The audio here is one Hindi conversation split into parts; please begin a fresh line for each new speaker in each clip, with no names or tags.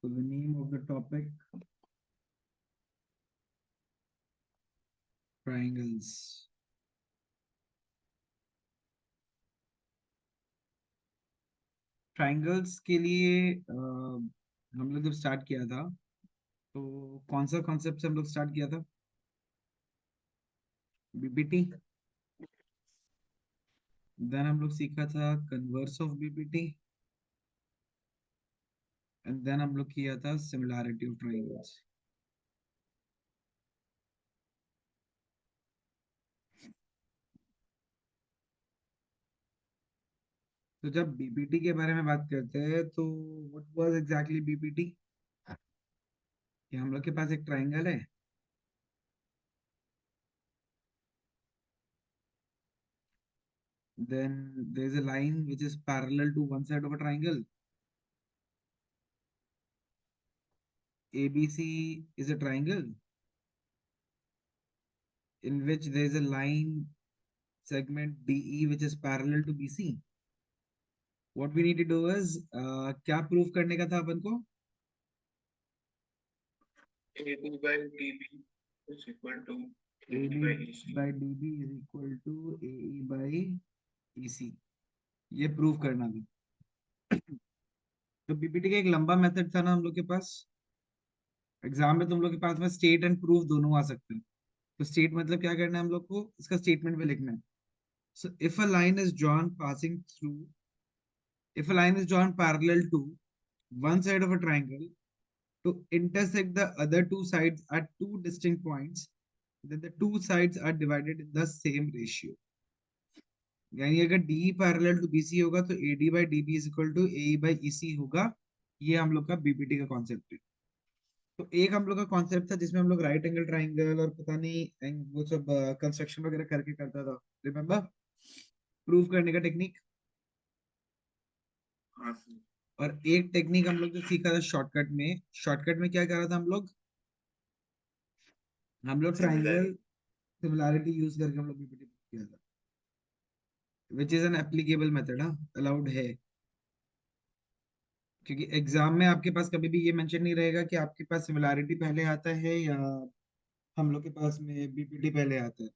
So the name of the topic, triangles. Triangles के लिए हम लोग जब स्टार्ट किया था तो कौन सा कॉन्सेप्ट से हम लोग स्टार्ट किया था? बीपीटी। देन हम लोग सीखा था converse of BPT and then हम लोग किया था सिमिलैरिटी ऑफ ट्राइंगल्स। तो जब बीपीटी के बारे में बात करते हैं तो व्हाट वाज एग्जैक्टली बीपीटी? कि हम लोग के पास एक ट्राइंगल है, then there is a line which is parallel to one side of a triangle. ABC is a triangle in which there is a line segment DE which is parallel to BC. What we need to do is क्या प्रूफ करने का था अपन को?
AB by DB is equal to
AD
AE by EC.
by DB is equal to AE by EC. ये प्रूफ करना था। तो बीपीटी का एक लंबा मेथड था ना हम लोग के पास। एग्जाम में तुम लोग के पास में स्टेट एंड प्रूफ दोनों आ सकते हैं। तो स्टेट मतलब क्या करना है हम लोग को, इसका स्टेटमेंट में लिखना है। So if a line is drawn passing through, if a line is drawn parallel to one side of a triangle to intersect the other two sides at two distinct points, then the two sides are divided in the same ratio. यानी अगर DE पैरेलल टू BC होगा तो AD by DB is equal to AE by EC होगा। ये हम लोग का बीपीटी का कॉन्सेप्ट है। तो एक हम लोग का कॉन्सेप्ट था जिसमें हम लोग राइट एंगल ट्राइंगल और पता नहीं वो सब कंस्ट्रक्शन वगैरह करके करता था, रिमेम्बर? प्रूव करने का टेक्निक।
हाँ सर।
और एक टेक्निक हम लोग जो सीखा था शॉर्टकट में, शॉर्टकट में क्या कर रहा था हम लोग ट्राइंगल सिमिलैरिटी यूज करके हम लोग बीपीटी किया था, which is an applicable method, हाँ अलाउड है। क्योंकि एग्जाम में आपके पास कभी भी ये मेंशन नहीं रहेगा कि आपके पास सिमिलैरिटी पहले आता है या हम लोग के पास में बीपीटी पहले आता है।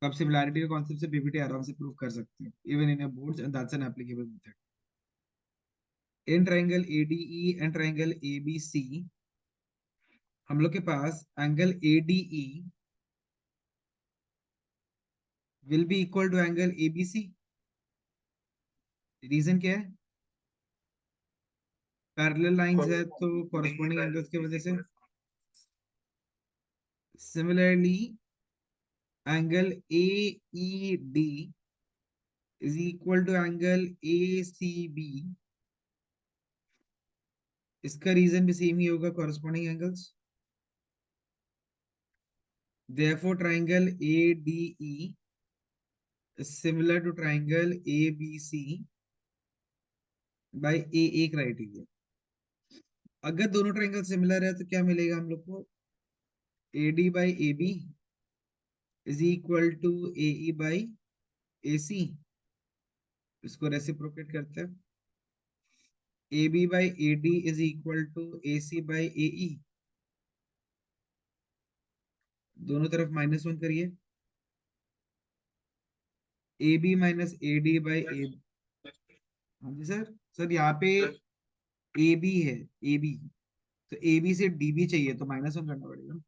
तो आप सिमिलैरिटी के कॉन्सेप्ट से बीपीटी आराम से प्रूव कर सकते हैं even in your boards and that's an applicable method. In triangle ADE and triangle ABC हम लोग के पास angle ADE will be equal to angle ABC। Reason क्या है? पैरेलल लाइंस है तो कॉरेस्पॉन्डिंग एंगल्स की वजह से। Similarly angle AED is equal to angle ACB। इसका रीजन भी सेम ही होगा, corresponding angles. therefore triangle ADE is similar to triangle ABC by AA criteria। अगर दोनों ट्राइंगल सिमिलर है तो क्या मिलेगा हम लोग को? AD by AB is equal to AE by AC। इसको रेसिप्रोकेट करते हैं। AB by AD is equal to AC by AE। दोनों तरफ -1 करिए। AB minus AD by A। हाँ जी सर। सर यहाँ पे AB है, AB, तो AB से DB चाहिए तो -1 करना पड़ेगा।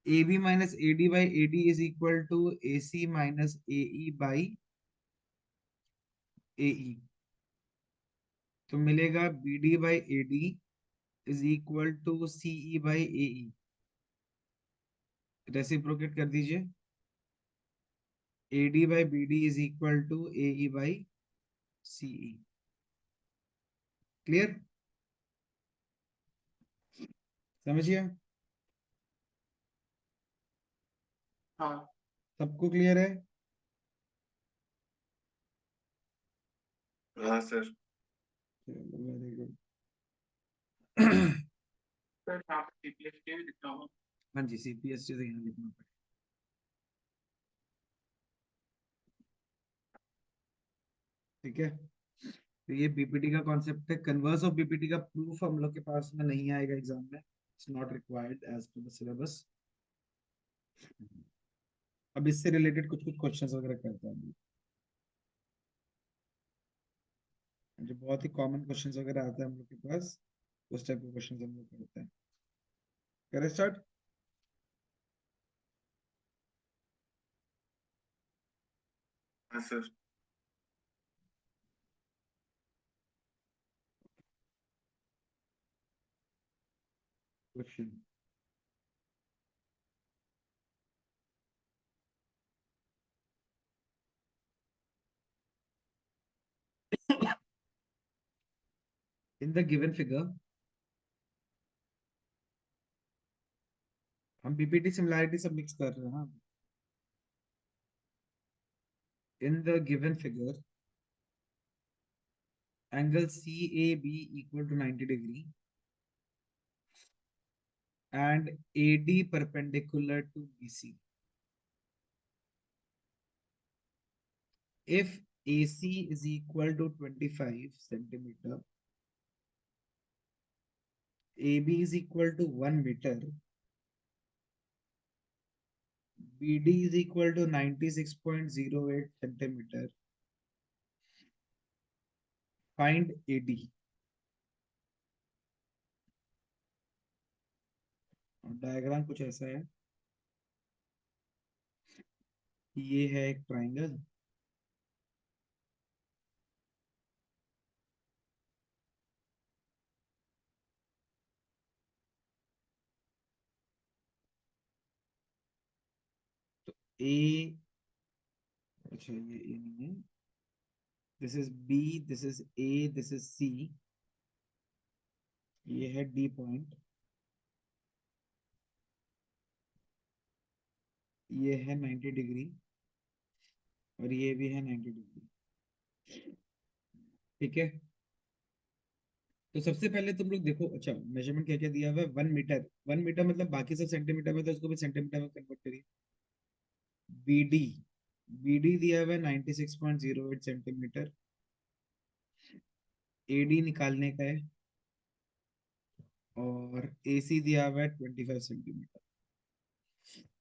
AB minus AD by AD is equal to AC minus AE by AE। तो मिलेगा BD by AD is equal to CE by AE। Reciprocate कर दीजिए। AD by BD is equal to AE by CE। Clear? समझिए।
हाँ
सबको क्लियर है?
हाँ सर।
Very good.
सर यहाँ पे CPST भी लिखता हूँ।
हाँ जी, CPST से यहाँ लिखना पड़ेगा। ठीक है। तो ये बीपीटी का कॉन्सेप्ट है। कन्वर्स ऑफ बीपीटी का प्रूफ हम लोग के पास में नहीं आएगा एग्जाम में, it's not required as per the syllabus. अब इससे रिलेटेड कुछ कुछ क्वेश्चंस वगैरह करते हैं हम। जो बहुत ही कॉमन क्वेश्चंस वगैरह आते हैं हम लोग के पास, उस टाइप के क्वेश्चंस हम लोग करते हैं। करें स्टार्ट।
हाँ sir.
Question, in the given figure, हम बीपीटी सिमिलैरिटी सब मिक्स कर रहे हैं ना। In the given figure angle CAB equal to 90 degree and AD perpendicular to BC. If AC is equal to 25 centimeter, AB is equal to 1 meter, BD is equal to 96.08 centimeter, find AD. Diagram कुछ ऐसा है, ये है एक ट्राइंगल, तो ए, अच्छा ये ए नहीं है, this is B, this is A, this is C, ये है डी पॉइंट, ये है 90 डिग्री और ये भी है 90 डिग्री। ठीक है, तो सबसे पहले तुम लोग देखो, अच्छा मेजरमेंट क्या क्या दिया हुआ है, 1 मीटर, 1 मीटर मतलब बाकी सब सेंटीमीटर में, तो उसको भी सेंटीमीटर में कन्वर्ट करिए। बीडी, बीडी दिया हुआ है 96.08 सेंटीमीटर, एडी निकालने का है, और एसी दिया हुआ है 25 सेंटीमीटर।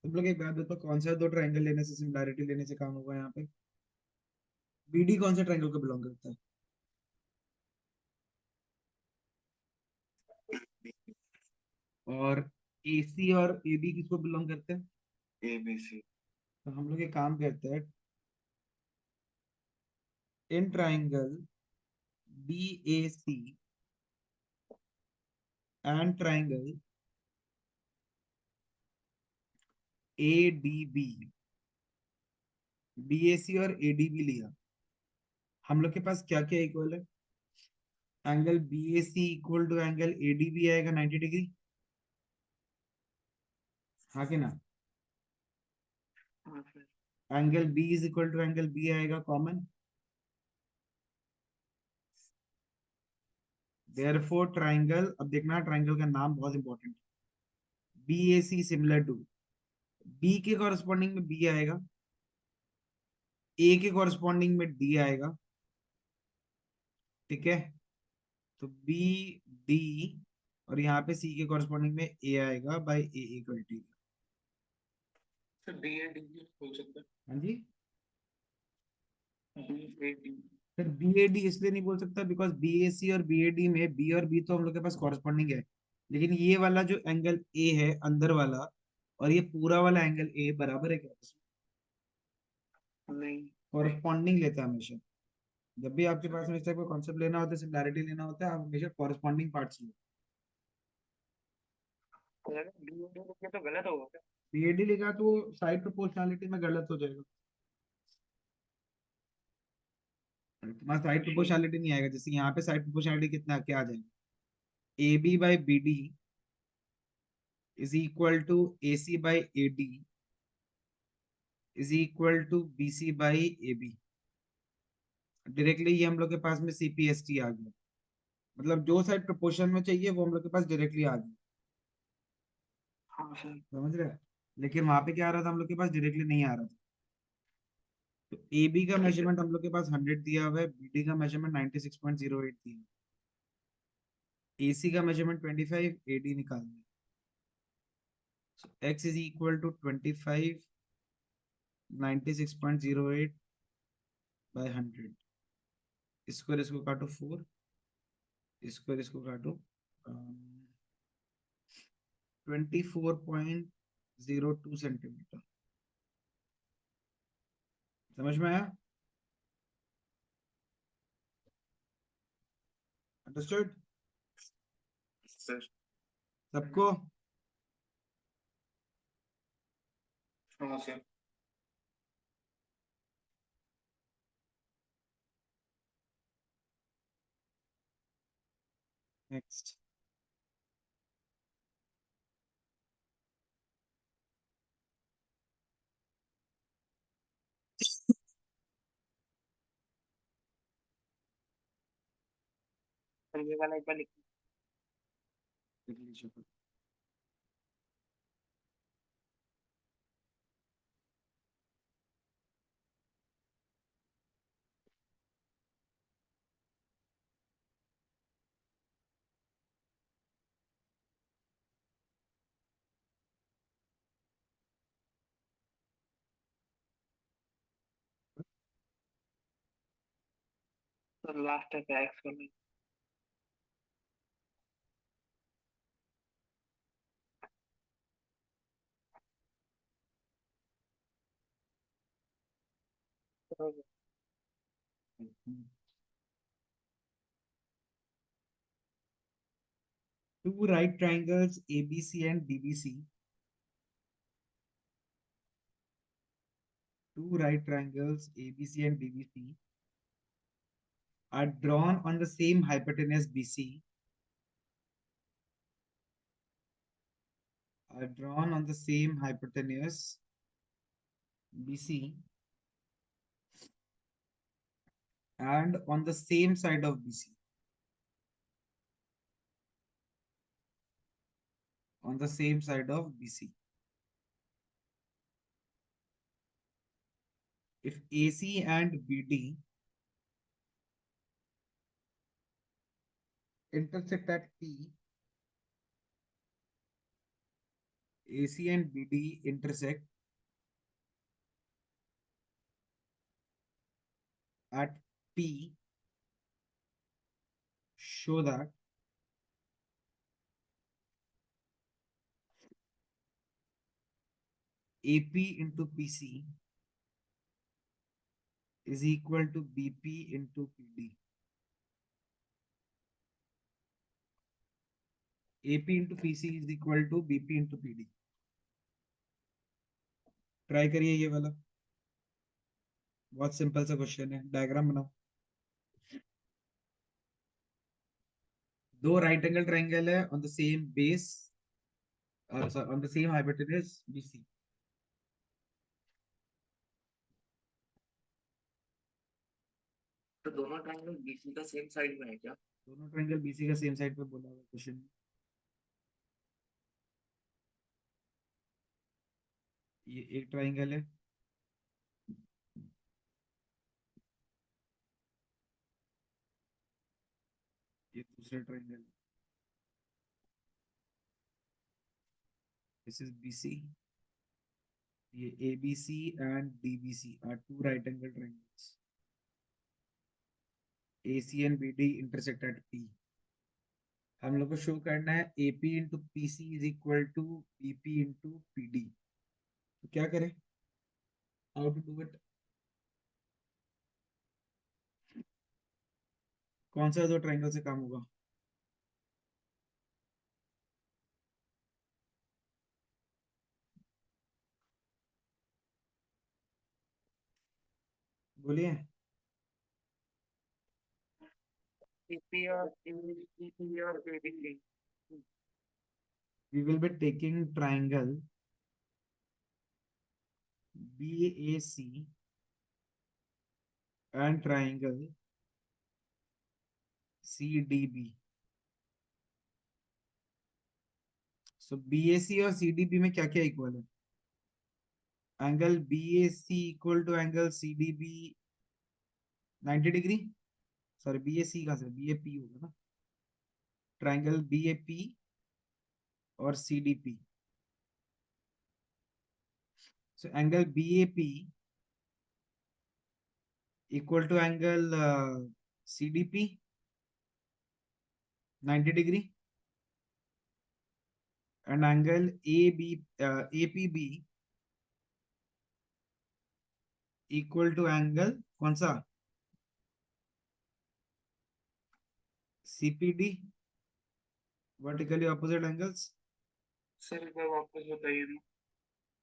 तुम लोग एक बात बताओ, कौन सा दो ट्राइंगल लेने से, सिमिलैरिटी लेने से काम होगा यहाँ पे? बीडी कौन से ट्राइंगल को बिलोंग करता है? और एसी और एबी किसको बिलोंग करते हैं?
ABC।
तो हम लोग एक काम करते हैं, इन triangle BAC and triangle ADB, BAC और ADB लिया, हम लोग के पास क्या क्या इक्वल है? Angle BAC equal to angle ADB आएगा 90 डिग्री, हाँ कि ना?
हाँ sir.
Angle B is equal to angle B आएगा कॉमन, देयरफॉर ट्राइंगल, अब देखना ट्राइंगल का नाम बहुत important, BAC similar to, B के कॉरेस्पॉन्डिंग में B आएगा, A के कॉरेस्पॉन्डिंग में D आएगा। ठीक है, तो बी डी, और यहाँ पे सी के कॉरेस्पॉन्डिंग में ए आएगा by A equal to.
Sir BAD हो सकता है।
हाँ जी,
BAD।
फिर बी ए डी इसलिए नहीं बोल सकता बिकॉज बी ए सी और बी ए डी में बी और बी तो हम लोग के पास कॉरेस्पॉन्डिंग है, लेकिन ये वाला जो एंगल ए है अंदर वाला, और ये पूरा वाला एंगल ए बराबर है क्या?
नहीं।
कॉरेस्पॉन्डिंग लेता है हमेशा। जब भी आपके पास में इस टाइप का कॉन्सेप्ट लेना होता है, सिमिलैरिटी लेना होता है, आप हमेशा कॉरेस्पॉन्डिंग पार्ट्स लो।
सर BAD लिखे तो गलत होगा क्या?
बी ए डी लिखा तो साइड प्रोपोर्शनैलिटी में गलत हो जाएगा, तुम्हारा साइड
ठीक।
प्रोपोर्शनैलिटी नहीं आएगा। जैसे यहाँ पे साइड प्रोपोर्शनैलिटी कितना क्या आ जाएगा, A B by B D is equal to A C by A D is equal to B C by A B. Directly ये हम लोग के पास में CPST आ गया, मतलब जो साइड प्रोपोर्शन में चाहिए वो हम लोग के पास डायरेक्टली आ गया,
हाँ सर।
समझ रहे हैं? लेकिन वहां पे क्या आ रहा था, हम लोग के पास डायरेक्टली नहीं आ रहा था। तो ए बी का मेजरमेंट हम लोग के पास 100 दिया हुआ है, बी डी का मेजरमेंट 96.08 दिया है, ए सी का मेजरमेंट 25, ए डी निकालना है। So x is equal to 25, 96.08 by 100। इसको और इसको काटो 4, इसको और इसको काटो 24.02 सेंटीमीटर। समझ में आया? Understood
sir.
सबको?
हाँ सर।
नेक्स्ट।
सर ये वाला एक बार लिख।
देख लीजिए।
सर लास्ट है क्या एक्स वाला?
Two right triangles ABC and DBC. Two right triangles ABC and DBC are drawn on the same hypotenuse BC. Are drawn on the same hypotenuse BC and on the same side of BC. On the same side of BC. If AC and BD intersect at P, AC and BD intersect at P, show that AP into PC is equal to BP into PD. AP into PC is equal to BP into PD. Try करिए ये वाला, बहुत सिंपल सा क्वेश्चन है। डायग्राम बनाओ। दो राइट एंगल ट्राइंगल है on the same base, on the same hypotenuse BC।
तो दोनों ट्रायंगल बीसी का सेम साइड में है क्या?
दोनों ट्राइंगल BC का सेम साइड पे बोला हुआ क्वेश्चन में। ये एक ट्राइंगल है, ये दूसरा ट्राइंगल। This is BC। ये ABC and DBC are two right angle triangles. AC and BD intersect at P। हम लोग को शो करना है AP into PC is equal to BP into PD। तो क्या करें? How to do it? कौन सा दो ट्राइंगल से काम होगा? बोलिए।
सीपी और सीपी और ABC.
We will be taking triangle BAC and triangle CDB। So BAC और CDB में क्या क्या इक्वल है? Angle B A C equal to angle C D B 90 degree. Sorry B A C का से बी ए पी होगा ना, ट्राइंगल बी ए पी और C D P. So angle B A P equal to angle C D P 90 degree, and angle A B A P B equal to angle कौन सा, C P D, vertically opposite angles.
Sir एक बार वापस बताइए ना।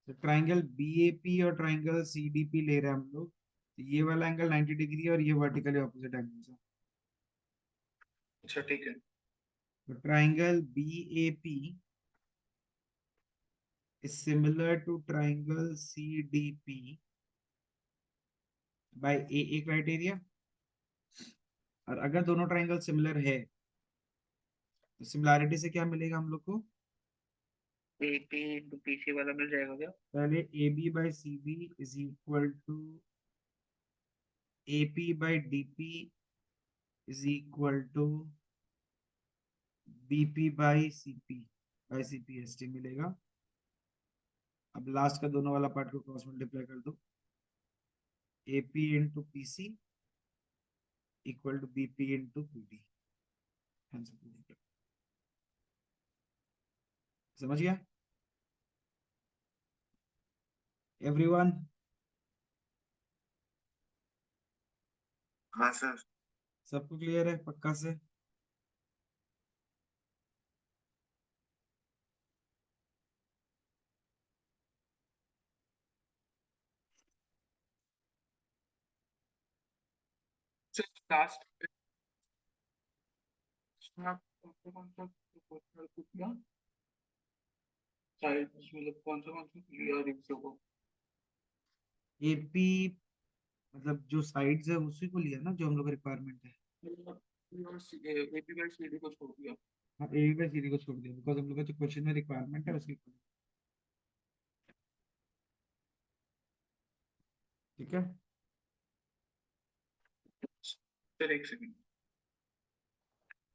तो ट्राइंगल बी ए पी और ट्राइंगल सी डी पी ले रहे हैं हम लोग, तो ये वाला एंगल 90 डिग्री और ये वर्टिकली ऑपोजिट एंगल्स है।
अच्छा ठीक है।
तो triangle B A P is similar to triangle CDP by AA criteria। और अगर दोनों ट्राइंगल सिमिलर है तो सिमिलैरिटी से क्या मिलेगा हम लोग को,
A P into P C वाला मिल जाएगा क्या?
पहले A B by C B is equal to A P by D P is equal to B P by C P S T मिलेगा। अब लास्ट का दोनों वाला पार्ट को क्रॉस मल्टीप्लाई कर दो, A P into P C equal to B P into P D. समझ गया एवरीवन?
हाँ सर।
सबको क्लियर है पक्का से?
लास्ट आप कौन सा पूछना साइड मतलब कौन सा लिया रिक्शो को?
एपी मतलब जो साइड्स है उसी को लिया ना जो हम लोग का रिक्वायरमेंट है।
A P by C D को छोड़ दिया।
हाँ ए बाई सी डी को छोड़ दिया बिकॉज हम लोग का जो क्वेश्चन में रिक्वायरमेंट है उसकी। ठीक है।
सर एक सेकंड।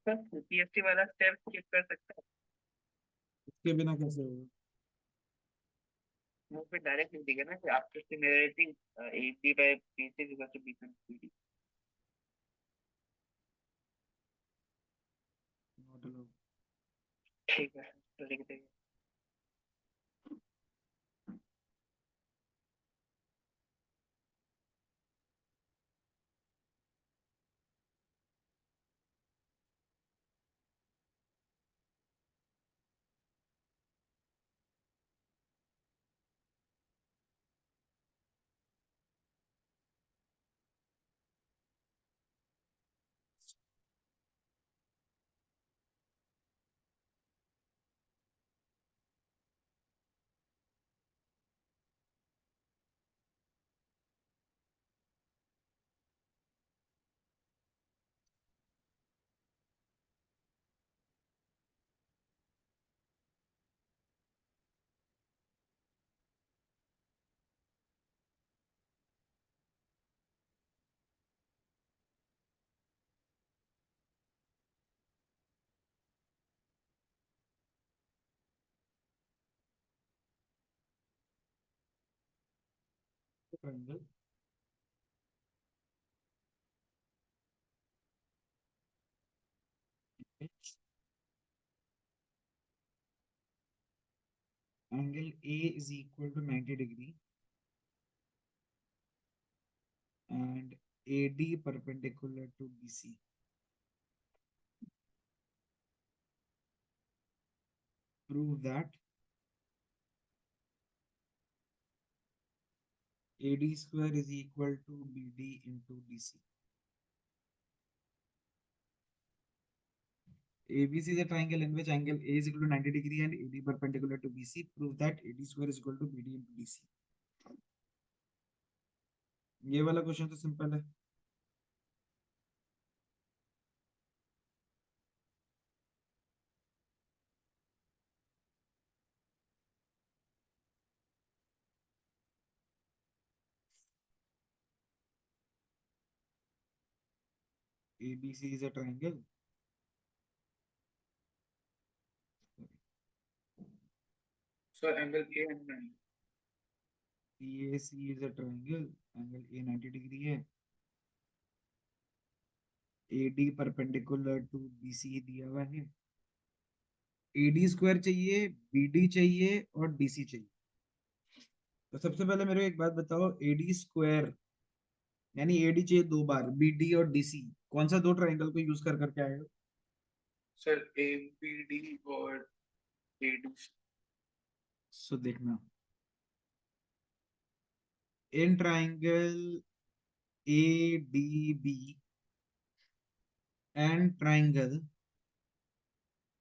सर पीएसटी वाला स्टेप स्किप कर सकता है?
इसके बिना कैसे होगा?
वो फिर डायरेक्ट लिख देगा ना कि आपके similarity A P by P C equal to B C D.
Not allowed।
ठीक है तो लिख देंगे।
Triangle angle A is equal to 90 degree and A D perpendicular to B C. Prove that A D square is equal to B D into D C. ABC is a triangle in which angle A is equal to 90 degree and AD perpendicular to BC. Prove that AD square is equal to BD into DC। ये वाला क्वेश्चन तो सिंपल है। ABC is a triangle.
So angle A and 90.
PAC is a triangle. Angle A 90 degree है. AD परपेंडिकुलर टू BC दिया हुआ है. AD स्क्वायर चाहिए, BD चाहिए और DC चाहिए. तो सबसे पहले मेरे को एक बात बताओ, AD स्क्वायर यानी AD चाहिए दो बार, BD और DC कौन सा दो ट्राइंगल को यूज कर करके आए हो?
सर ABD और AD.
सो देखना, in triangle ADB and triangle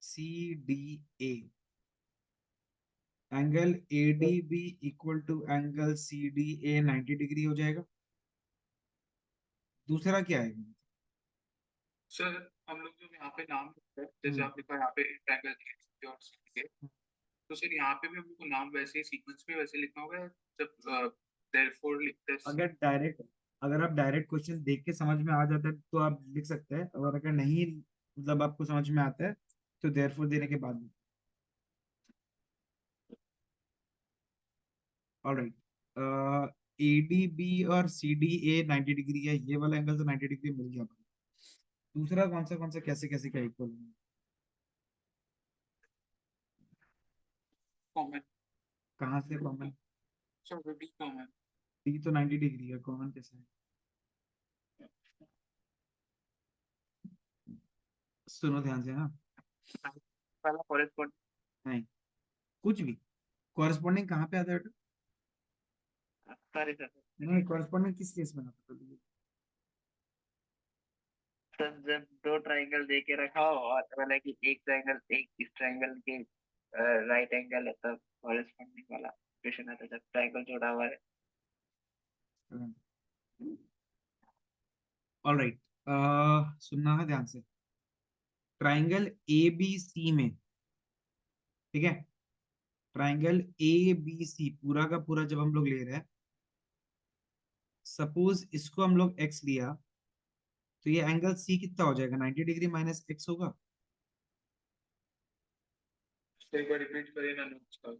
CDA, angle ADB equal to angle CDA 90 degree हो जाएगा. दूसरा क्या है?
सर हम लोग जो यहाँ पे नाम लिखते हैं, जैसे
हम्म.
आप लिखा है यहाँ पे ट्रायंगल ABCD और CDA, तो सर यहाँ पे भी हम लोग को नाम वैसे ही सीक्वेंस में वैसे लिखना होगा, जब therefore लिखते हैं.
अगर डायरेक्ट, अगर आप डायरेक्ट क्वेश्चन देख के समझ में आ जाता है तो आप लिख सकते हैं, और अगर नहीं मतलब आपको समझ में आता है तो देयरफॉर देने के बाद. ऑलराइट, ADB और CDA 90 डिग्री है, ये वाला एंगल तो 90 डिग्री मिल गया अपन. दूसरा कौन सा कैसे कैसे क्या इक्वल है?
कॉमन.
कहाँ से common?
Sir B common.
D तो 90 डिग्री है, कॉमन कैसे है? सुनो ध्यान से. हाँ.
पहला कॉरेस्पॉन्ड.
नहीं, कुछ भी कॉरेस्पॉन्डिंग कहाँ पे आता है बेटा?
Sorry sir.
नहीं, कॉरेस्पॉन्डिंग किस केस में आता है?
सर जब दो ट्रायंगल दे के रखा हो और मतलब कि एक ट्रायंगल एक इस ट्रायंगल के राइट एंगल है, तब कॉरेस्पॉन्डिंग वाला क्वेश्चन आता है, जब ट्रायंगल जोड़ा हुआ है.
ऑलराइट, सुनना है ध्यान से. ट्राइंगल ABC में, ठीक है, ट्राइंगल ABC पूरा का पूरा जब हम लोग ले रहे हैं, सपोज इसको हम लोग x लिया, तो ये एंगल C कितना हो जाएगा? 90 डिग्री माइनस x होगा.
तो एक बार रिपीट करिए ना नोट्स का.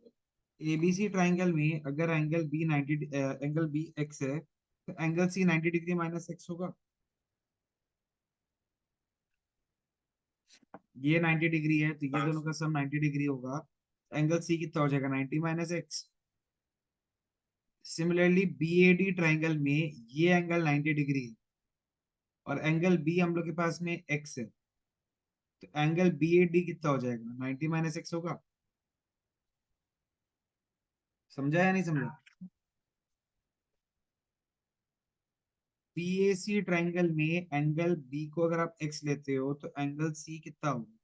ABC ट्राइंगल में अगर angle B 90 angle B x है, तो angle C 90 degree minus x होगा. ये 90 डिग्री है तो ये
हाँ.
दोनों का सम 90 डिग्री होगा. एंगल C कितना हो जाएगा? 90 minus x. Similarly BAD triangle में ये एंगल 90 डिग्री है और एंगल B हम लोग के पास में x है, तो एंगल BAD कितना हो जाएगा? 90 माइनस x होगा. समझा या नहीं समझा? PAC ट्राइंगल में एंगल B को अगर आप x लेते हो तो एंगल C कितना होगा?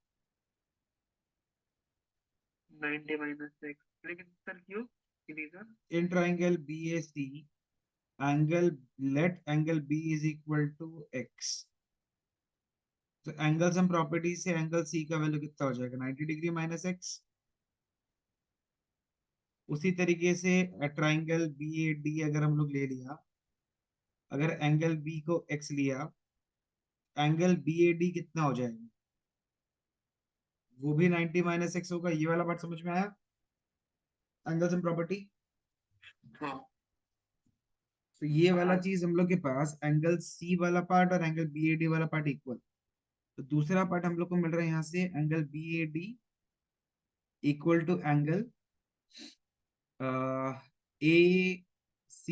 90 माइनस एक्स, लेकिन सर क्यों reason.
In triangle BAC, angle, let angle B is equal to x, तो एंगल सम प्रॉपर्टी से एंगल C का वैल्यू कितना हो जाएगा? 90 डिग्री माइनस x. उसी तरीके से ट्राइंगल BAD अगर हम लोग ले लिया, अगर एंगल B को x लिया, एंगल BAD कितना हो जाएगा? वो भी 90 माइनस x होगा. ये वाला बात समझ में आया? Angle sum property.
हाँ.
तो ये वाला
हाँ.
चीज हम लोग के पास एंगल C वाला पार्ट और एंगल BAD वाला पार्ट इक्वल. तो दूसरा पार्ट हम लोग को मिल रहा है यहाँ से, angle BAD equal to angle ACD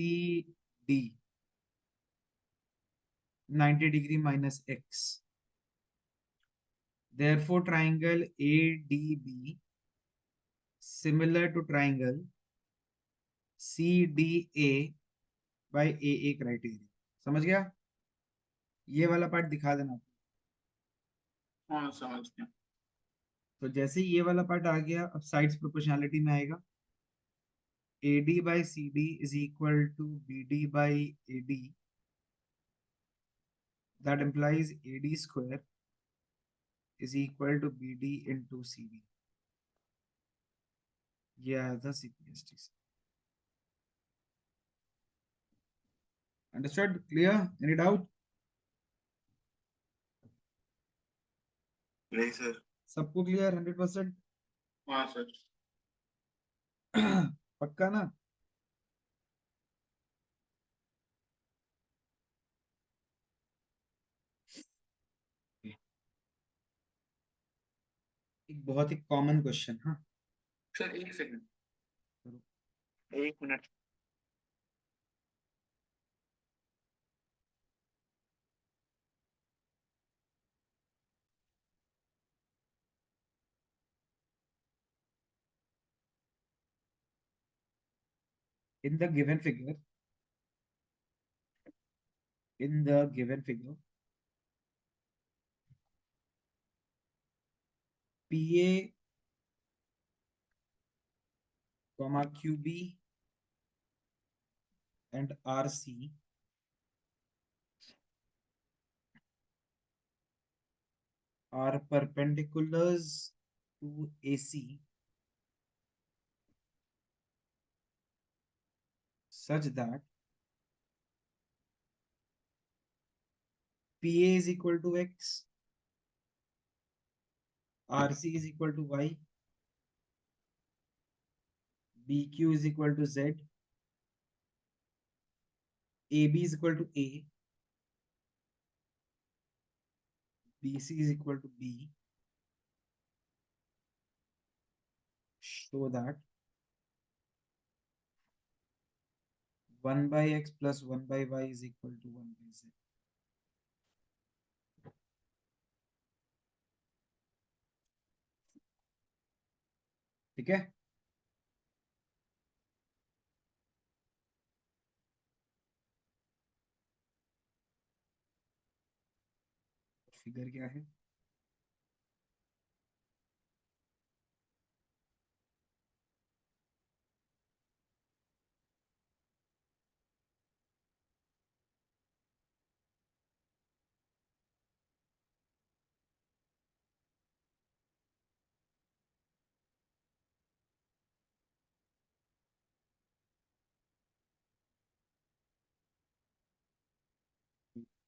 90 degree minus x. Therefore triangle ADB similar to triangle CDA by AA criteria. समझ गया? ये वाला पार्ट दिखा देना.
हाँ समझ गया.
तो जैसे ही ये वाला पार्ट आ गया, अब साइड्स प्रोपोर्शनैलिटी में आएगा. AD by CD is equal to BD by AD. That implies AD square is equal to BD into CD. ये आया था CPST से. Understood? Clear? Any doubt?
नहीं सर।
सबको क्लियर 100%?
हाँ सर।
पक्का ना? एक बहुत ही कॉमन क्वेश्चन। हाँ,
सर एक सेकंड।
करो।
1 minute.
In the given figure, in the given figure, PA, QB and RC are perpendiculars to AC such that PA is equal to X, RC is equal to Y, BQ is equal to Z, AB is equal to A, BC is equal to B, show that 1 by X plus 1 by Y is equal to 1 by Z. ठीक है? फिगर क्या है?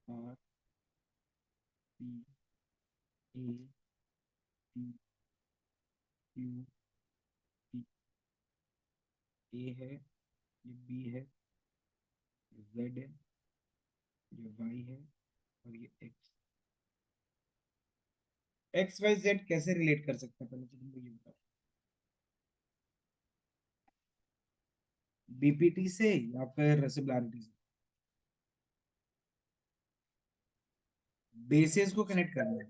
R P A P Q P, A है, ये B है, ये Z है, ये Y है और ये X। एक्स वाई जेड कैसे रिलेट कर सकते हैं, पहले तो तुमको ये बताओ। बीपीटी से या फिर सिमिलैरिटी से? बेसिस को कनेक्ट करना है।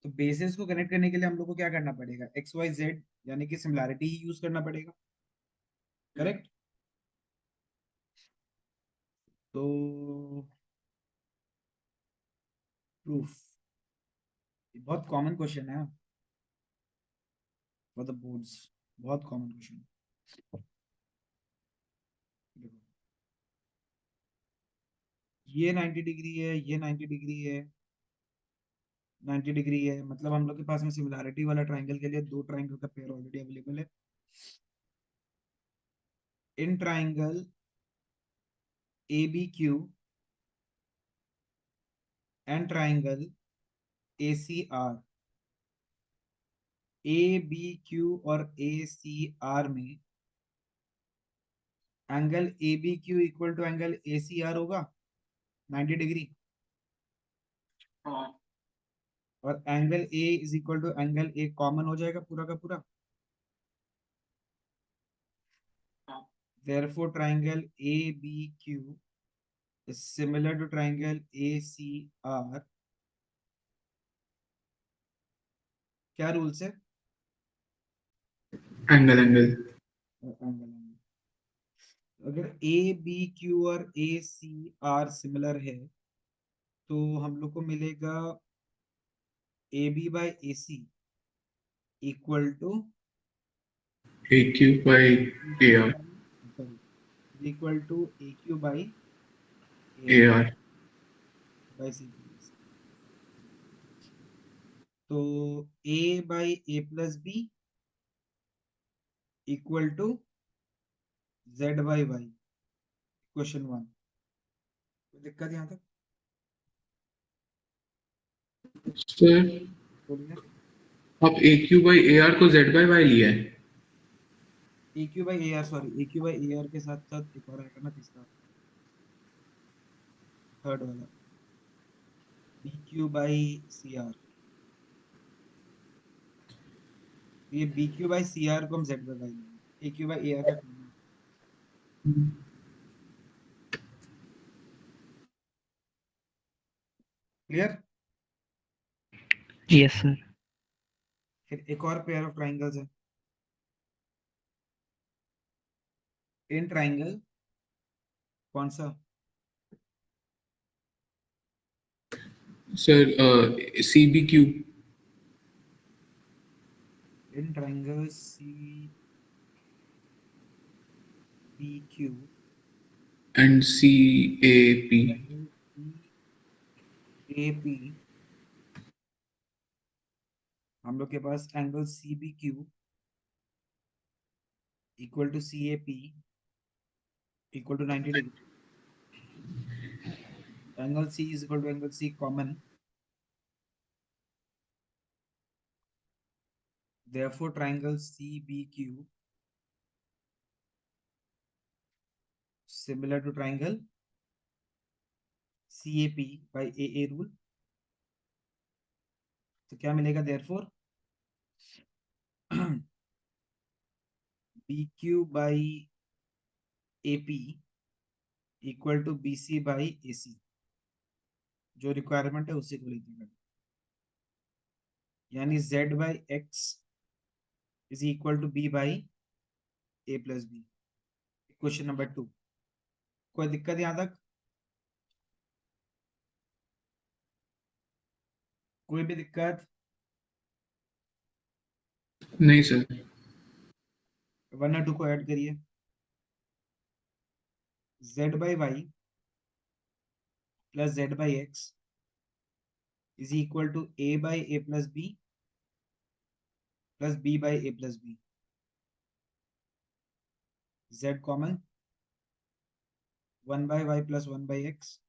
तो बेसिस को कनेक्ट करने के लिए हम लोग को क्या करना पड़ेगा? एक्स वाई जेड यानी कि सिमिलैरिटी ही यूज करना पड़ेगा। करेक्ट? तो प्रूफ, बहुत कॉमन क्वेश्चन है फॉर द बोर्ड्स, बहुत कॉमन क्वेश्चन। देखो, ये 90 डिग्री है, ये 90 डिग्री है, 90 डिग्री है, मतलब हम लोग के पास में सिमिलैरिटी वाला ट्राइंगल के लिए दो ट्राइंगल का पेयर ऑलरेडी अवेलेबल है। In triangle A B Q and triangle A C R, A B Q और ए सी आर में angle A B Q equal to angle A C R होगा 90 डिग्री,
हाँ।
और angle A is equal to angle A common हो जाएगा पूरा का पूरा।
हाँ।
Therefore triangle A B Q is similar to triangle A C R. क्या रूल्स है?
Angle angle.
एंगल, अगर ए बी क्यू और ए सी आर सिमिलर है तो हम लोग को मिलेगा A B by A C equal to
A Q by A R.
Equal to A Q by A
A
R
R.
By C. तो A by A plus B equal to Z by Y, question one. कोई दिक्कत यहाँ तक?
सर
बोलिए।
अब A Q by A R को जेड बाई वाई लिया है।
A Q by A R, sorry, A Q by A R के साथ साथ एक और आएगा ना, तीसरा, थर्ड वाला, B Q by C R. ये B Q by C R को हम जेड बाई वाई लेंगे, A Q by A R का कॉमन। क्लियर।
Yes sir.
फिर एक और पेयर ऑफ ट्राइंगल्स है। इन ट्राइंगल कौन सा?
Sir C B Q
in triangle C B Q
and C A P.
Triangle C A P, हम लोग के पास angle C B Q equal to C A P equal to 90 degree. Angle C is equal to angle C common, therefore triangle CBQ similar to triangle CAP by AA rule। तो क्या मिलेगा therefore BQ by AP equal to BC by AC। जो रिक्वायरमेंट है उसी को लिखिएगा, यानी Z by X is equal to B by A plus B। Question number 2, कोई दिक्कत यहाँ तक? कोई भी दिक्कत?
नहीं सर।
1 और 2 को ऐड करिए। Z by Y plus Z by X is equal to A by A plus B plus B by A plus B। Z common, 1 by Y plus 1 by X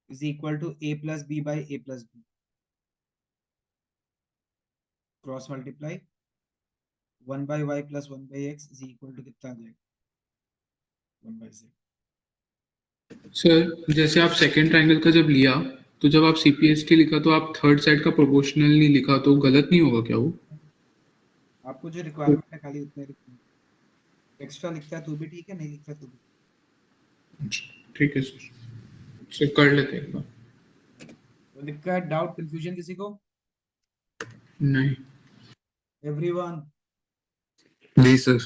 is equal to A plus B by A plus B। Cross multiply, 1 by Y plus 1 by X is equal to कितना आ जाएगा? 1 by Z।
सर जैसे आप सेकेंड ट्रायंगल का जब लिया तो जब आप सीपीएसटी लिखा तो आप थर्ड साइड का प्रोपोर्शनल नहीं लिखा, तो गलत नहीं होगा क्या वो?
आपको जो रिक्वायरमेंट है खाली उतना लिखना है। एक्स्ट्रा लिखता है तो भी ठीक है, नहीं लिखता तो भी।
ठीक है सर, चेक कर लेते हैं एक बार।
तो दिक्कत, डाउट, कंफ्यूजन किसी को?
नहीं।
एवरीवन?
नहीं sir.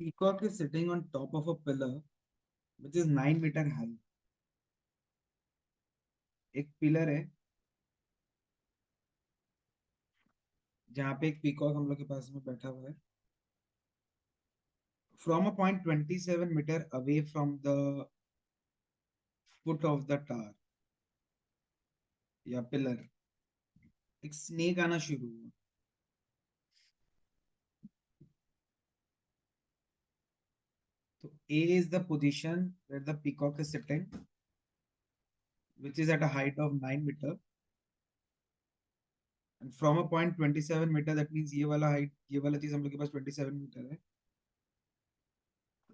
Peacock is sitting on top of a pillar which is 9 meter high। एक पिलर है जहाँ पे एक पीकॉक हम लोग के पास में बैठा हुआ है। From a point 27 meter away from the foot of the tower या पिलर, एक स्नेक आना शुरू हुआ। So A is the position where the peacock is sitting, which is at a height of 9 meter. And from a point 27 meter, that means ये वाला height, ये वाला चीज हम लोग के पास 27 meter है।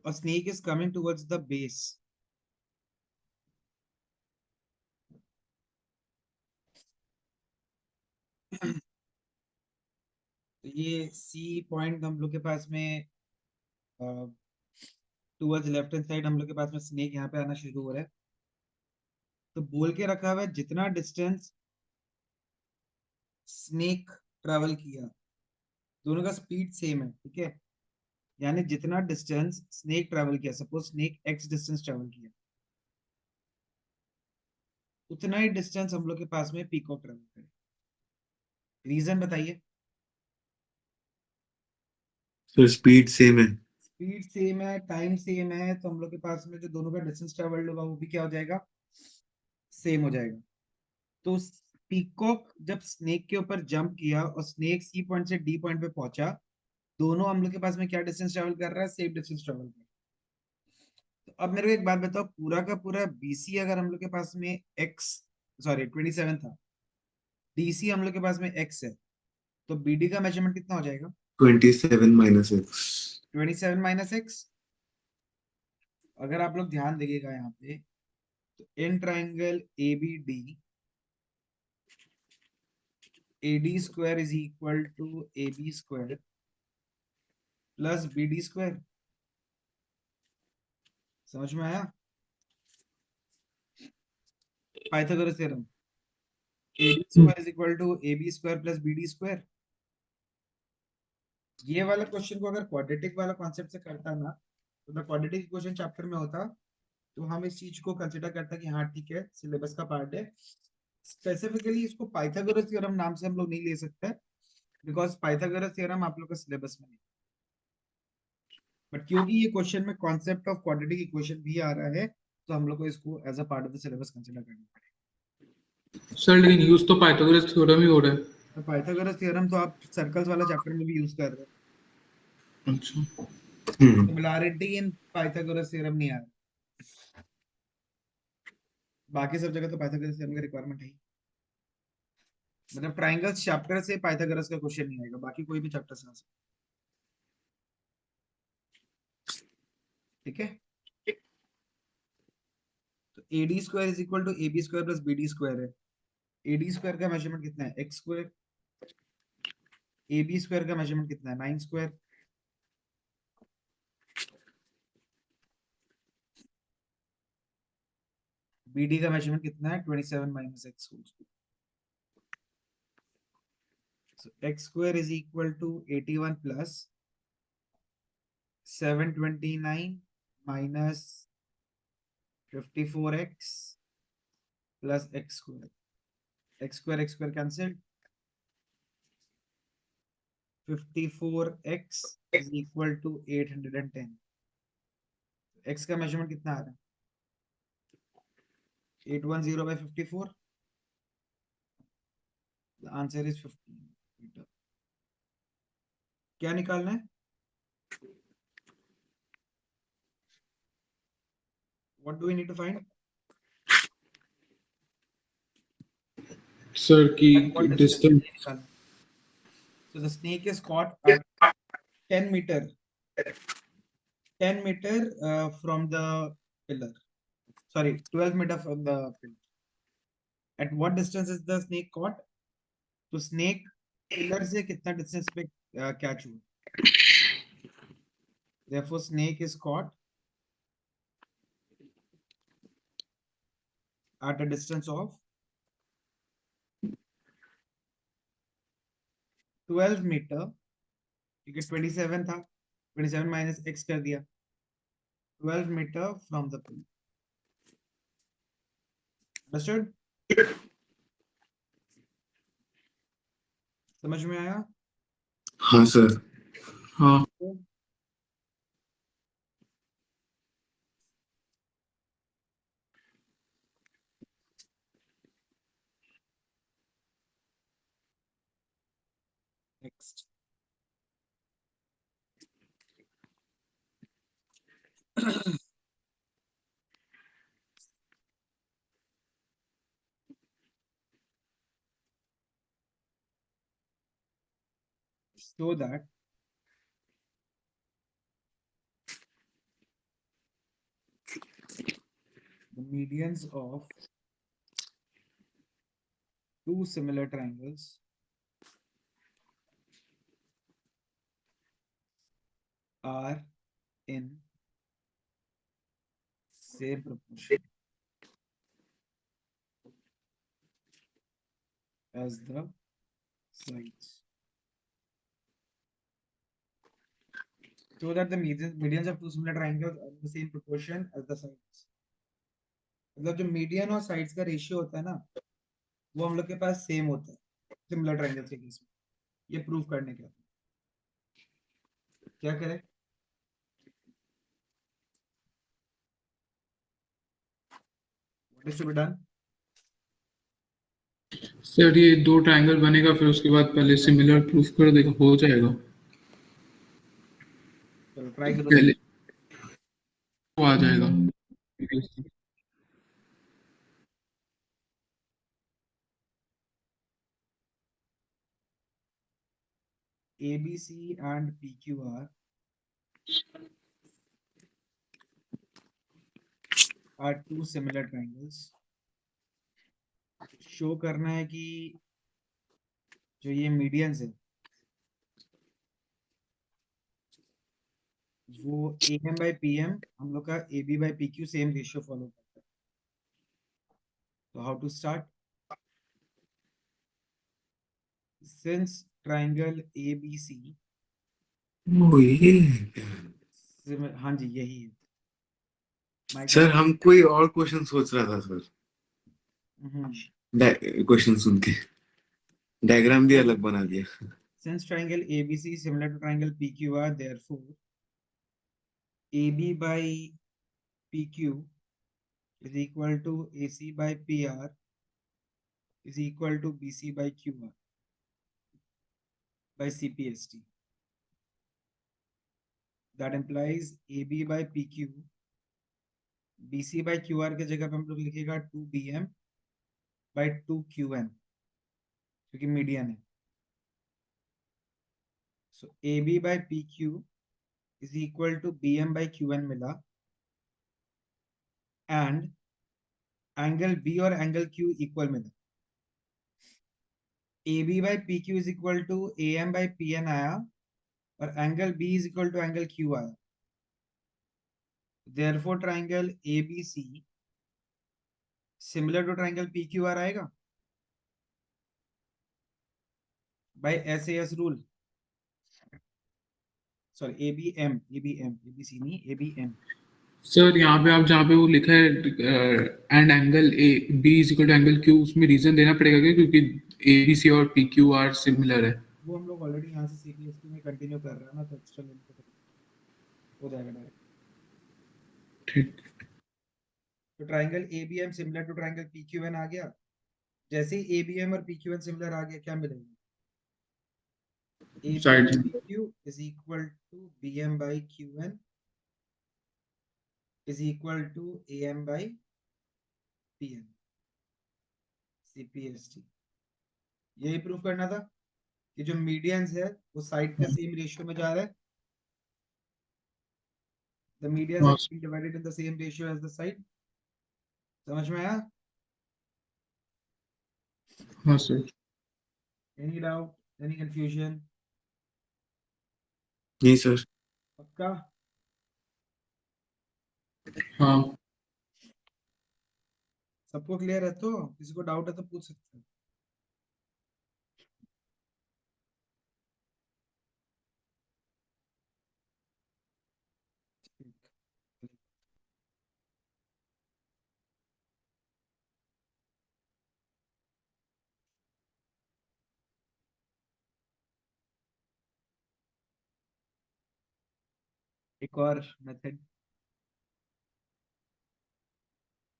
A snake is coming towards the base। तो ये C पॉइंट हम लोग के पास में टूवर्ड्स लेफ्ट हैंड साइड हम लोग के पास में स्नेक यहाँ पे आना शुरू हो रहा है। तो बोल के रखा हुआ है जितना डिस्टेंस स्नेक ट्रेवल किया, दोनों का स्पीड सेम है, ठीक है। यानी जितना डिस्टेंस स्नेक ट्रेवल किया, suppose snake x distance travel किया, उतना ही डिस्टेंस हम लोग के पास में पीकॉक ट्रेवल करे। रीजन बताइए।
सर स्पीड सेम है।
स्पीड सेम है, टाइम सेम है, तो हम लोग के पास में जो दोनों का डिस्टेंस ट्रेवल्ड होगा वो भी क्या हो जाएगा? सेम हो जाएगा। तो पीकॉक जब स्नेक के ऊपर जंप किया और स्नेक सी पॉइंट से डी पॉइंट पे पहुंचा, दोनों हम लोग के पास में क्या डिस्टेंस ट्रेवल कर रहा है? सेम डिस्टेंस ट्रेवल कर रहा है। तो अब मेरे को एक बात बताओ, पूरा का पूरा बीसी अगर हम लोग के पास में एक्स, सॉरी 27 था, डीसी हम लोग के पास में एक्स है, तो बीडी का मेजरमेंट कितना हो जाएगा?
27 minus x.
27 minus x. अगर आप लोग ध्यान देखिएगा यहाँ पे, तो in triangle A B D, AD square is equal to AB square plus BD square. समझ में आया? Pythagoras theorem, AD square is equal to AB square plus BD square. ये वाला क्वेश्चन को अगर क्वाड्रेटिक वाला कॉन्सेप्ट से करता ना, तो द क्वाड्रेटिक इक्वेशन चैप्टर में होता, तो हम इस चीज को कंसिडर करते कि हाँ ठीक है, सिलेबस का पार्ट है। स्पेसिफिकली इसको पाइथागोरस थ्योरम नाम से हम लोग नहीं ले सकते, बिकॉज पाइथागोरस थ्योरम आप लोग का सिलेबस में नहीं। बट क्योंकि ये क्वेश्चन में कॉन्सेप्ट ऑफ क्वाड्रेटिक इक्वेशन भी आ रहा है, तो हम लोग को इसको as a part of the syllabus consider करना पड़ेगा।
सर लेकिन यूज तो पाइथागोरस थ्योरम ही हो रहा है।
तो पाइथागोरस थ्योरम तो आप सर्कल्स वाला चैप्टर में भी यूज कर रहे हो।
अच्छा,
सिमिलैरिटी इन पाइथागोरस थ्योरम नहीं आ रहा, बाकी सब जगह तो पाइथागोरस थ्योरम का रिक्वायरमेंट है ही। मतलब ट्राइंगल्स चैप्टर से पाइथागोरस का क्वेश्चन नहीं आएगा, बाकी कोई भी चैप्टर से आ सकता है। ठीक है, तो AD square is equal to AB square plus BD square है। AD स्क्वायर का मेजरमेंट कितना है? x square. AB स्क्वायर का मेजरमेंट कितना है? 9 स्क्वायर। BD का मेजरमेंट कितना है? 27 minus x whole square. So x square is equal to 81 plus 729 minus 54x plus x square. X square cancelled. 54x is equal to 810. x का मेजरमेंट कितना आ रहा है? 810 by 54. The answer is 15 meter. क्या निकालना है? What do we need to find?
Sir की
At what distance?
डिस्टेंस।
ये निकालना है। So the snake is caught at 10 meter. 10 meter from the pillar. Sorry, 12 meter from the pillar. At what distance is the snake caught? तो snake pillar से कितना distance पे catch हुआ? Therefore, snake is caught at a distance of 12 meter. क्योंकि 27 था, 27 minus x कर दिया, 12 meter from the pillar. Understood? समझ में आया?
हाँ सर.
हाँ,
Next. So that the medians of two similar triangles are in same proportion as the sides. So that the medians of two similar triangles are in the same proportion as the sides. मतलब जो मीडियन और साइड्स का रेशियो होता है ना, वो हम लोग के पास सेम होता है सिमिलर ट्रायंगल्स के केस में। ये प्रूव करने के लिए क्या करें? What is to be done?
Sir ये दो ट्रायंगल बनेगा, फिर उसके बाद पहले सिमिलर प्रूफ कर देगा, हो जाएगा।
चलो ट्राई करो।
पहले वो आ जाएगा। CPST.
ABC and PQR are two similar triangles. Show करना है कि जो ये मीडियंस है वो AM by PM हम लोग का AB by PQ same ratio follow करता है. तो how to start? Since triangle ABC
ओ ये है।
हाँ जी यही है.
सर हम कोई और क्वेश्चन सोच रहा था सर, क्वेश्चन सुन के डायग्राम भी अलग बना दिया.
Since triangle ABC is similar to triangle PQR, therefore AB by PQ is equal to AC by PR is equal to BC by QR by CPST. That implies AB by PQ, BC by QR के जगह पे हम लोग लिखेगा 2BM by 2QN क्योंकि मीडियन है. So AB by PQ is equal to BM by QN मिला and एंगल B और एंगल Q इक्वल मिला. AB by PQ is equal to AM by PN आया और angle B is equal to angle Q आया. Therefore triangle ABC similar to triangle PQR आएगा by SAS rule. Sorry ABM ABC नहीं ABM.
सर यहाँ पे आप जहाँ पे वो लिखा है and angle A B is equal to angle Q, उसमें रीजन देना पड़ेगा क्या? क्योंकि ए बी सी और पी क्यू आर सिमिलर है.
वो हम लोग ऑलरेडी यहाँ से CPST में कंटिन्यू कर रहे हैं ना, तो एक्स्ट्रा लेने की हो जाएगा डायरेक्ट.
ठीक.
तो triangle ABM similar to triangle PQN आ गया. जैसे ही ABM और PQN सिमिलर आ गया क्या मिलेगा? AB
Side.
by PQ is equal to BM by QN is equal to AM by PN. CPST. यही प्रूफ करना था कि जो मीडियंस है वो साइड के सेम रेशियो में जा रहा है. The medians
हाँ
are being divided in the same ratio as the side. समझ में आया?
हाँ sir.
Any doubt? Any confusion?
नहीं सर.
पक्का?
हाँ.
सबको क्लियर है? तो किसी को डाउट है तो पूछ सकते हैं. एक और मेथड,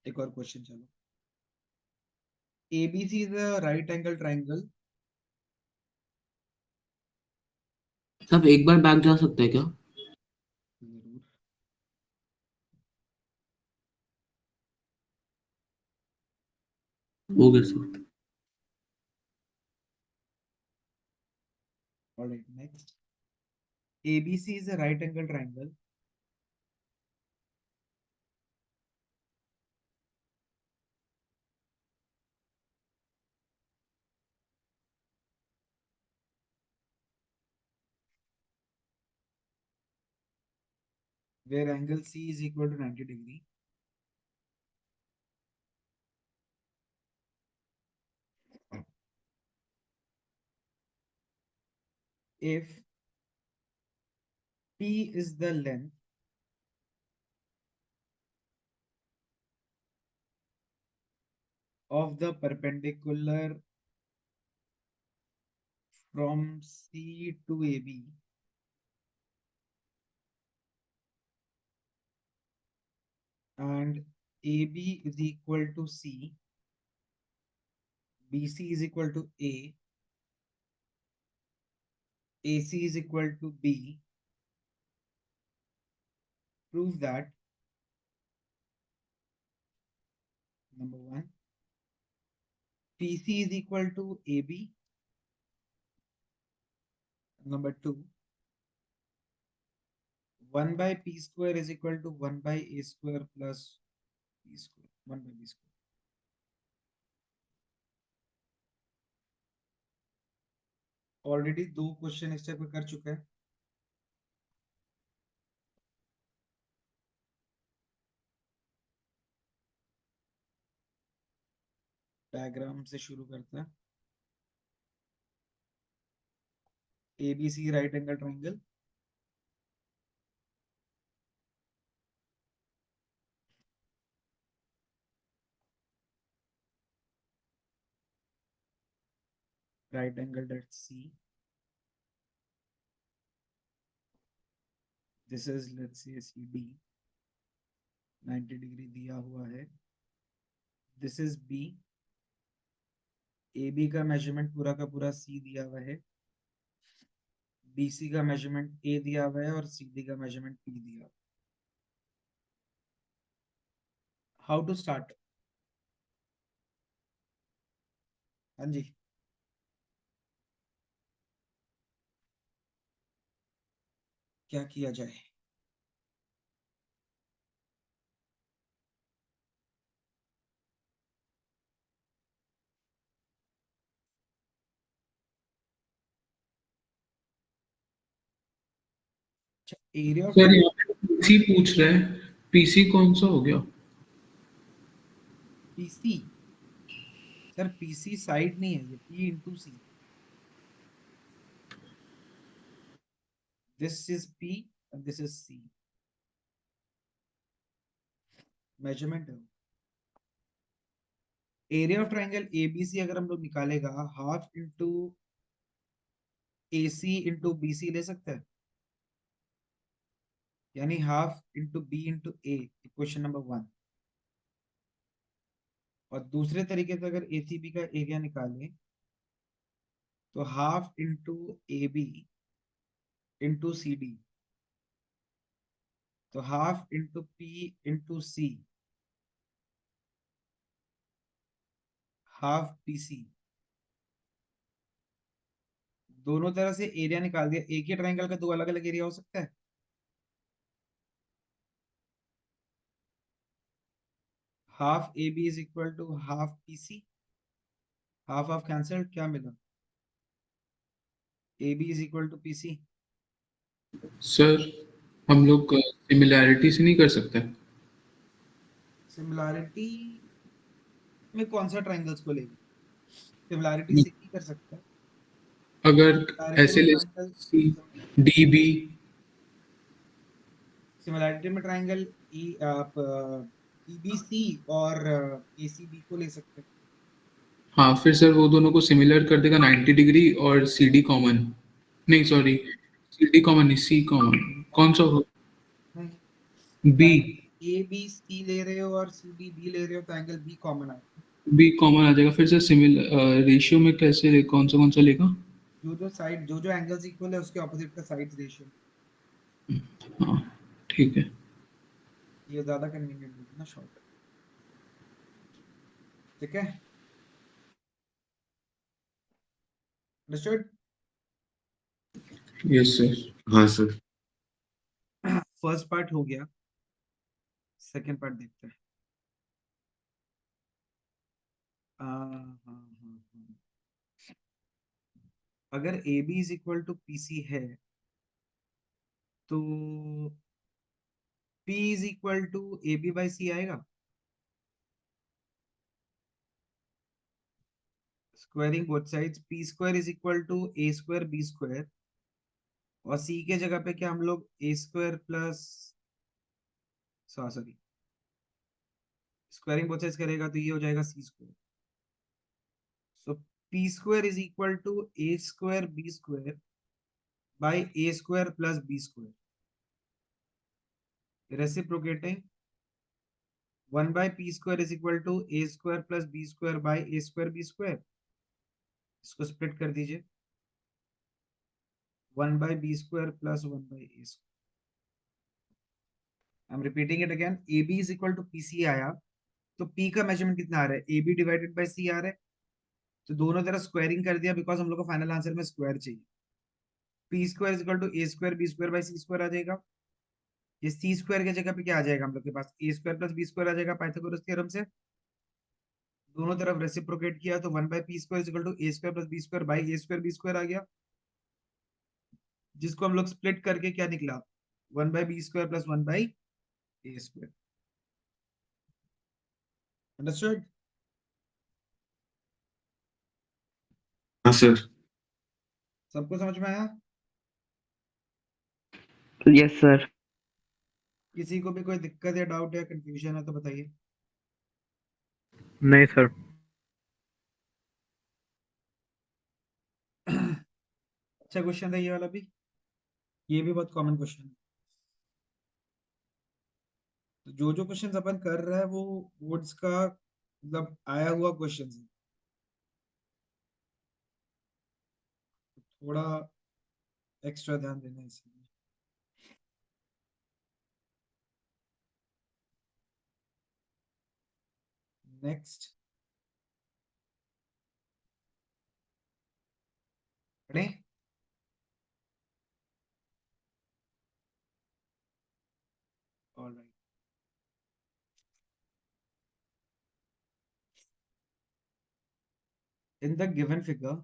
एक और क्वेश्चन. चलो, ABC is a right angle triangle.
सब एक बार बैक जा सकते हैं क्या?
जरूर.
हो गया sir.
Alright, next. ABC is a right angle triangle where angle C is equal to 90 degree. If P is the length of the perpendicular from C to AB, and AB is equal to C, BC is equal to A, AC is equal to B, prove that number 1. PC is equal to AB. Number 2. 1 by P square is equal to 1 by A square plus B square. 1 by B square. Already 2 question इस टाइप का कर चुका है. डायग्राम से शुरू करते हैं. ABC right angle triangle. Right angle at C. This is let's say CD. 90 degree दिया हुआ है. This is B. AB का मेजरमेंट पूरा का पूरा C दिया हुआ है. BC का मेजरमेंट A दिया हुआ है और CD का मेजरमेंट P दिया हुआ है. How to start? हाँ जी, क्या किया जाए? एरिया ऑफ
सर यहाँ पे पीसी पूछ रहे हैं, पीसी कौन सा हो गया?
पीसी. सर पीसी साइड नहीं है, ये P into C. This is P and this is C. Measurement है. एरिया ऑफ ट्रायंगल ABC अगर हम लोग निकालेगा half into AC into BC ले सकते हैं, यानी half into B into A. Equation number 1. और दूसरे तरीके से अगर ACB का एरिया निकालें तो half into AB into CD, तो half into P into C, half PC. दोनों तरह से एरिया निकाल दिया. एक ही ट्रायंगल का 2 अलग अलग एरिया हो सकता है. Half AB is equal to half PC. Half half cancel, क्या मिला? AB is equal to PC.
Sir हम लोग सिमिलैरिटी से नहीं कर सकते?
सिमिलैरिटी में कौन सा ट्रायंगल्स को लेगा? सिमिलैरिटी से ही कर सकता है.
अगर
सिमिलैरिटी
ऐसे
में
ले
ट्रायंगल
डी बी.
सिमिलैरिटी में ट्रायंगल आप EBC और ACB को ले सकते हैं.
हाँ फिर सर वो दोनों को सिमिलर कर देगा 90 डिग्री और CD कॉमन. नहीं सॉरी, CD कॉमन नहीं, C कॉमन. कौन सा हो? बी.
ABC ले रहे हो और CDB ले रहे हो तो एंगल B कॉमन आएगा.
बी कॉमन आ जाएगा. फिर सर सिमिलर रेशियो में कैसे कौन सा लेगा?
जो साइड जो एंगल्स इक्वल है उसके ऑपोजिट का साइड्स रेशियो.
हाँ ठीक है.
ये ज्यादा कन्वीनियंट होगा ना, शॉर्ट. ठीक है, अंडरस्टूड.
Yes sir.
हाँ सर.
फर्स्ट पार्ट हो गया. सेकंड पार्ट देखते हैं. हाँ. अगर AB is equal to PC है तो P is equal to AB by C आएगा. Squaring both sides, P square is equal to A square B square, और C के जगह पे क्या हम लोग A square plus sorry squaring both sides करेगा तो ये हो जाएगा C square. So P square is equal to A square B square by A square plus B square. Reciprocating 1 by P square is equal to A square plus B square by A square B square. इसको स्प्लिट कर दीजिए. 1 by B square plus 1 by A square. I am repeating it again. AB is equal to PC आया तो P का मेजरमेंट कितना आ रहा है, AB डिवाइडेड बाय C आ रहा है, तो दोनों तरफ स्क्वायरिंग कर दिया बिकॉज हम लोग को फाइनल आंसर में स्क्वायर चाहिए। P square is equal to A square B square by C square आ जाएगा। ये C स्क्वायर की जगह पे क्या आ जाएगा हम लोग के पास, A square plus B square आ जाएगा पाइथागोरस थ्योरम से। दोनों तरफ रेसिप्रोकेट किया तो 1/p square is equal to A square plus B square by A square B square आ गया, जिसको हम लोग स्प्लिट करके क्या निकला, 1/b square plus 1/a square. Understood?
हाँ सर।
सबको समझ में आया?
Yes sir.
किसी को भी कोई दिक्कत या डाउट या कंफ्यूजन है तो बताइए।
नहीं सर।
अच्छा क्वेश्चन था ये वाला भी, ये भी बहुत कॉमन क्वेश्चन है। तो जो जो क्वेश्चन अपन कर रहे हैं वो बोर्ड्स का मतलब आया हुआ क्वेश्चन है, थोड़ा एक्स्ट्रा ध्यान देना है इसमें। नेक्स्ट पढ़े। Alright, in the given figure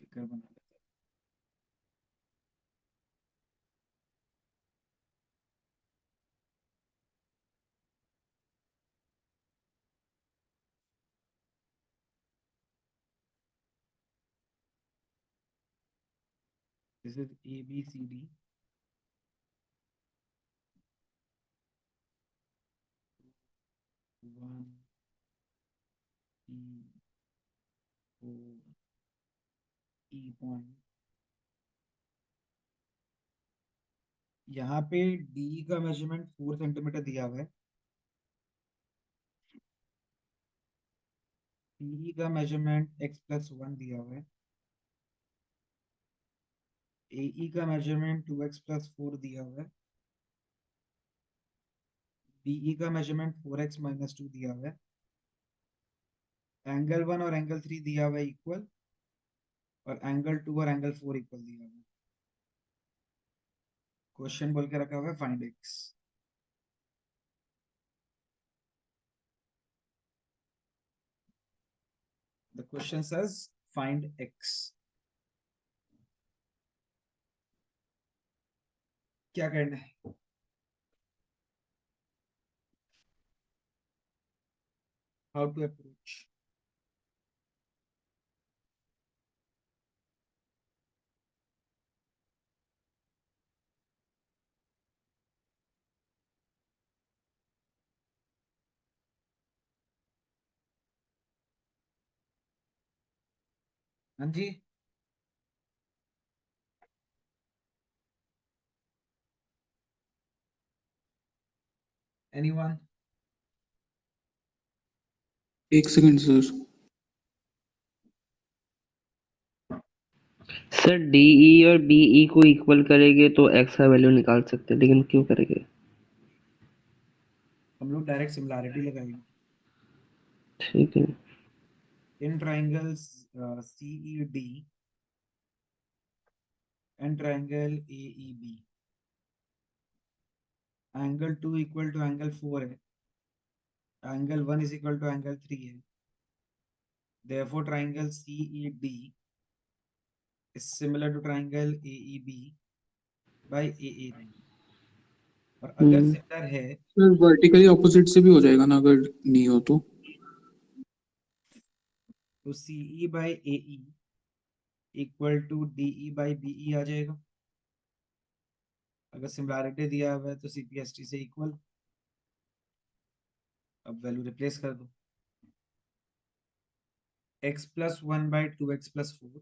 figure बना लेते हैं। This is ABCD, 1 E O E point. यहाँ पे D का मेजरमेंट 4 सेंटीमीटर दिया हुआ है, PE का मेजरमेंट x प्लस 1 दिया हुआ है, AE का मेजरमेंट 2x प्लस 4 दिया हुआ है, BE का मेजरमेंट 4x माइनस 2 दिया हुआ है, एंगल 1 और एंगल 3 दिया हुआ है इक्वल, और एंगल 2 और एंगल 4 इक्वल दिया हुआ है। क्वेश्चन बोल के रखा हुआ है find x। The question says find x। क्या करना है, how to approach। हाँ जी, anyone?
एक सेकंड सर।
सर डीई और बीई को इक्वल करेंगे तो एक्स का वैल्यू निकाल सकते हैं, लेकिन क्यों करेंगे?
हम लोग डायरेक्ट सिमिलैरिटी लगाएंगे।
ठीक है।
In triangles CED and triangle AEB, angle 2 equal to angle 4 है, angle 1 is equal to angle 3 है, therefore triangle CED is similar to triangle AEB by AAB। और अगर सिमिलर है
सर वर्टिकली ऑपोजिट से भी हो जाएगा ना अगर नहीं हो तो।
CE by AE equal to DE by BE आ जाएगा। अगर सिमिलैरिटी दिया हुआ है तो CPST से इक्वल। अब वैल्यू रिप्लेस कर दो, x plus 1 by 2x plus 4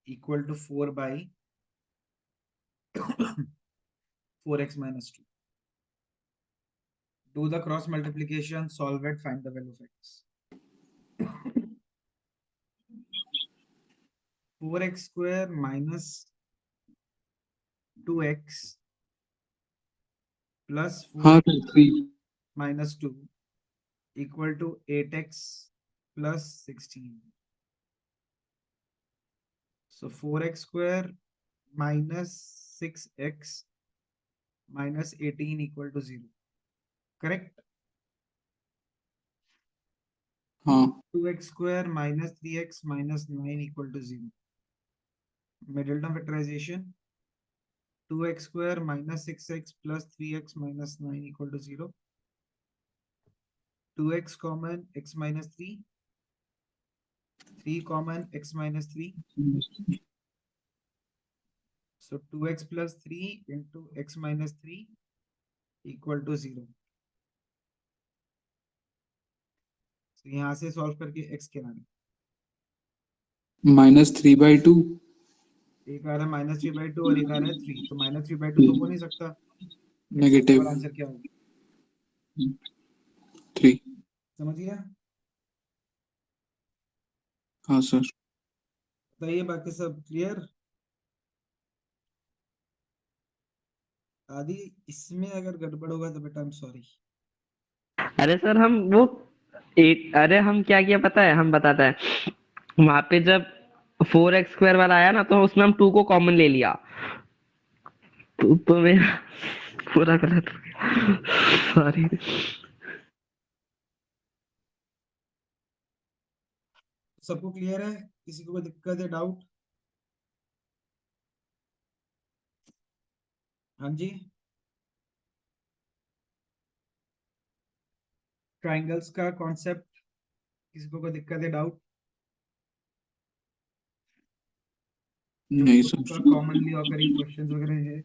equal to 4 by 4x minus 2। Do the cross multiplication, solve it, find the value of x। 4x square minus 2x plus
हाँ
4x
sir 3
minus 2 equal to 8x plus 16. So 4x square minus 6x minus 18 equal to 0. Correct?
हाँ
2x square minus 3x minus 9 equal to 0. Middle term factorization. 2x square minus 6x plus 3x minus 9 equal to 0. 2x common x minus 3. 3 common x minus 3. So 2x plus 3 into x minus 3 equal to 0. So यहाँ से सॉल्व करके x क्या आ रहा है?
-3/2
एक आ रहा है -3/2 और एक आ रहा है 3. तो -3/2 तो हो नहीं सकता.
नेगेटिव
और आंसर क्या होगा?
3.
समझ गया?
हाँ सर.
बताइए बाकी सब क्लियर? आदि इसमें अगर गड़बड़ होगा तो बेटा आई एम सॉरी.
अरे सर हम वो अरे हम क्या किया पता है, हम बताते हैं. वहां पे जब 4x स्क्वायर वाला आया ना, तो उसमें हम 2 को कॉमन ले लिया. तो मेरा पूरा गलत हो गया. सॉरी.
सबको क्लियर है? किसी को कोई दिक्कत है, डाउट? हाँ जी. ट्राइंगल्स का कॉन्सेप्ट किसी को कोई दिक्कत है, डाउट?
नहीं सर.
कॉमनली ऑकरिंग क्वेश्चंस वगैरह है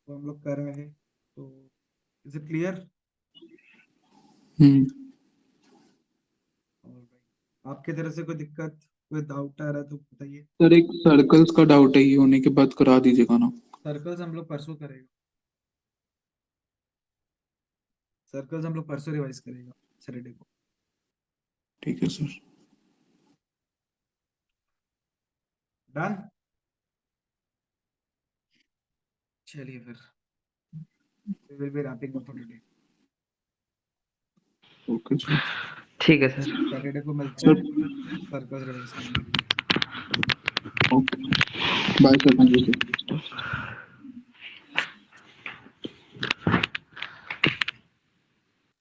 वो हम लोग कर रहे हैं. तो इज इट क्लियर? आपकी तरफ से कोई दिक्कत, कोई डाउट आ रहा है तो बताइए.
सर एक सर्कल्स का डाउट है, ये होने के बाद करा दीजिएगा ना.
सर्कल्स हम लोग परसों करेगा. सर्कल्स हम लोग परसों रिवाइज करेगा सैटरडे को.
ठीक है सर.
डन. चलिए फिर we will be wrapping up for today.
Okay sir.
ठीक है सर.
सैटरडे को मिलते हैं सर्कल्स रिवाइज करने के लिए.
Okay bye sir. Thank you sir.